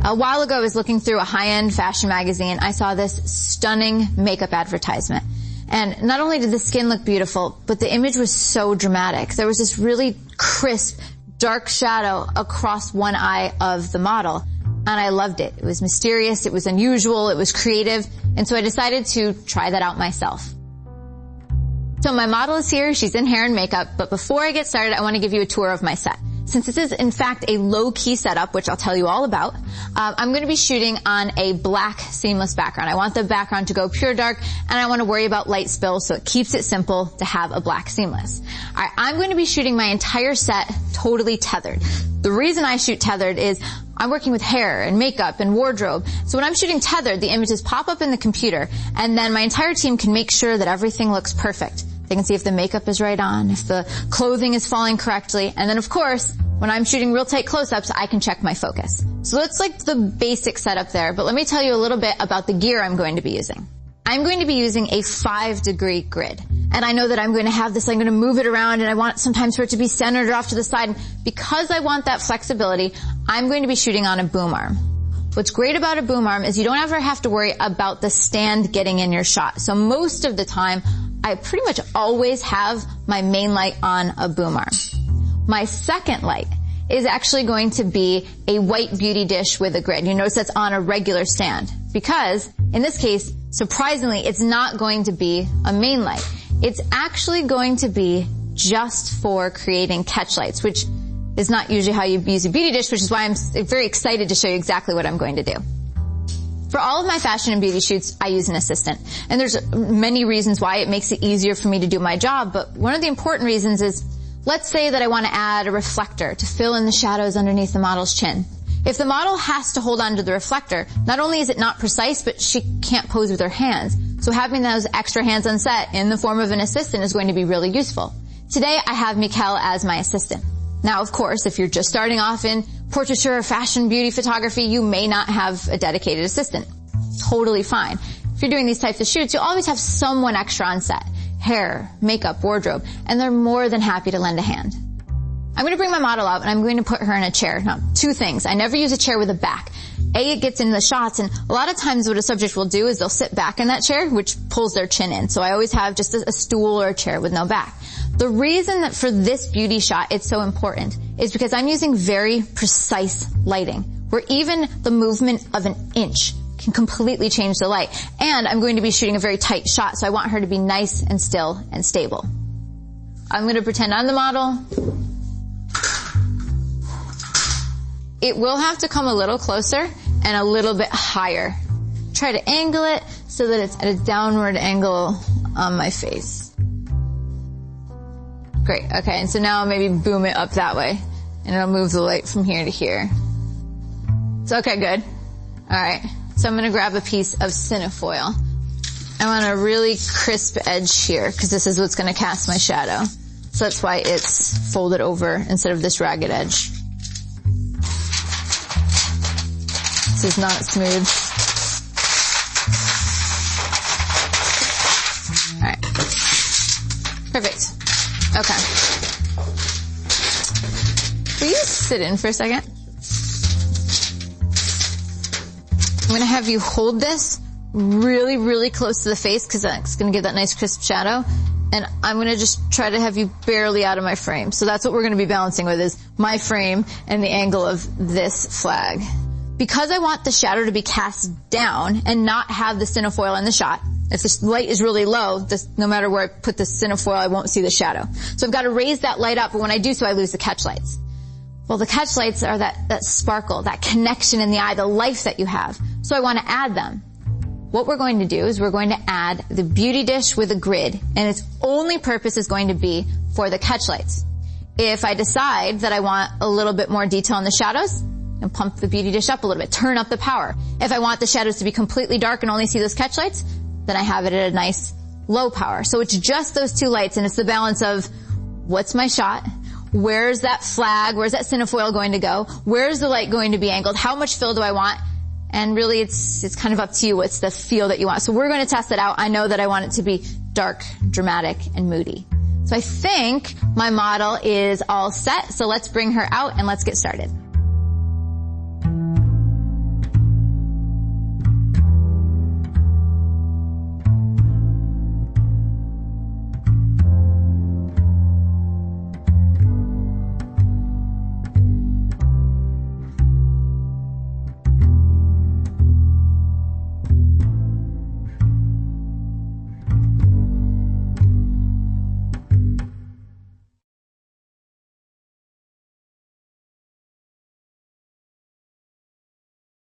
A while ago, I was looking through a high-end fashion magazine. I saw this stunning makeup advertisement. And not only did the skin look beautiful, but the image was so dramatic. There was this really crisp, dark shadow across one eye of the model. And I loved it. It was mysterious, it was unusual, it was creative. And so I decided to try that out myself. So my model is here, she's in hair and makeup, but before I get started, I want to give you a tour of my set. Since this is in fact a low-key setup, which I'll tell you all about, I'm going to be shooting on a black seamless background. I want the background to go pure dark, and I want to worry about light spills, so it keeps it simple to have a black seamless. Alright, I'm going to be shooting my entire set totally tethered. The reason I shoot tethered is I'm working with hair and makeup and wardrobe. So when I'm shooting tethered, the images pop up in the computer, and then my entire team can make sure that everything looks perfect. They can see if the makeup is right on, if the clothing is falling correctly, and then of course, when I'm shooting real tight close-ups, I can check my focus. So that's like the basic setup there, but let me tell you a little bit about the gear I'm going to be using. I'm going to be using a 5-degree grid. And I know that I'm going to have this, I'm going to move it around, and I want sometimes for it to be centered or off to the side. Because I want that flexibility, I'm going to be shooting on a boom arm. What's great about a boom arm is you don't ever have to worry about the stand getting in your shot. So most of the time, I pretty much always have my main light on a boom arm. My second light is actually going to be a white beauty dish with a grid. You notice that's on a regular stand because, in this case, surprisingly, it's not going to be a main light. It's actually going to be just for creating catch lights, which is not usually how you use a beauty dish, which is why I'm very excited to show you exactly what I'm going to do. For all of my fashion and beauty shoots, I use an assistant. And there's many reasons why it makes it easier for me to do my job, but one of the important reasons is, let's say that I want to add a reflector to fill in the shadows underneath the model's chin. If the model has to hold onto the reflector, not only is it not precise, but she can't pose with her hands. So having those extra hands on set in the form of an assistant is going to be really useful. Today, I have Mikkel as my assistant. Now, of course, if you're just starting off in portraiture or fashion beauty photography, you may not have a dedicated assistant. Totally fine. If you're doing these types of shoots, you'll always have someone extra on set. Hair, makeup, wardrobe, and they're more than happy to lend a hand. I'm going to bring my model out and I'm going to put her in a chair. Now, two things. I never use a chair with a back. A, it gets into the shots, and a lot of times what a subject will do is they'll sit back in that chair, which pulls their chin in. So I always have just a stool or a chair with no back. The reason that for this beauty shot it's so important is because I'm using very precise lighting, where even the movement of an inch can completely change the light. And I'm going to be shooting a very tight shot, so I want her to be nice and still and stable. I'm going to pretend I'm the model. It will have to come a little closer and a little bit higher. Try to angle it so that it's at a downward angle on my face. Great, okay, and so now maybe boom it up that way, and it'll move the light from here to here. So, okay, good. Alright, so I'm gonna grab a piece of cinefoil. I want a really crisp edge here, because this is what's gonna cast my shadow. So that's why it's folded over instead of this ragged edge. This is not smooth. Alright. Perfect. Okay. Will you sit in for a second? I'm going to have you hold this really, really close to the face because that's going to give that nice crisp shadow. And I'm going to just try to have you barely out of my frame. So that's what we're going to be balancing with, is my frame and the angle of this flag. Because I want the shadow to be cast down and not have the cinefoil in the shot, if the light is really low, no matter where I put the cinefoil, I won't see the shadow. So I've got to raise that light up, but when I do so, I lose the catch lights. Well, the catch lights are that sparkle, that connection in the eye, the life that you have. So I want to add them. What we're going to do is we're going to add the beauty dish with a grid, and its only purpose is going to be for the catch lights. If I decide that I want a little bit more detail in the shadows, and pump the beauty dish up a little bit, turn up the power. If I want the shadows to be completely dark and only see those catch lights, then I have it at a nice low power. So it's just those two lights, and it's the balance of what's my shot, where's that flag, where's that cinefoil going to go, where's the light going to be angled, how much fill do I want, and really it's kind of up to you what's the feel that you want. So we're going to test it out. I know that I want it to be dark, dramatic, and moody. So I think my model is all set, so let's bring her out and let's get started.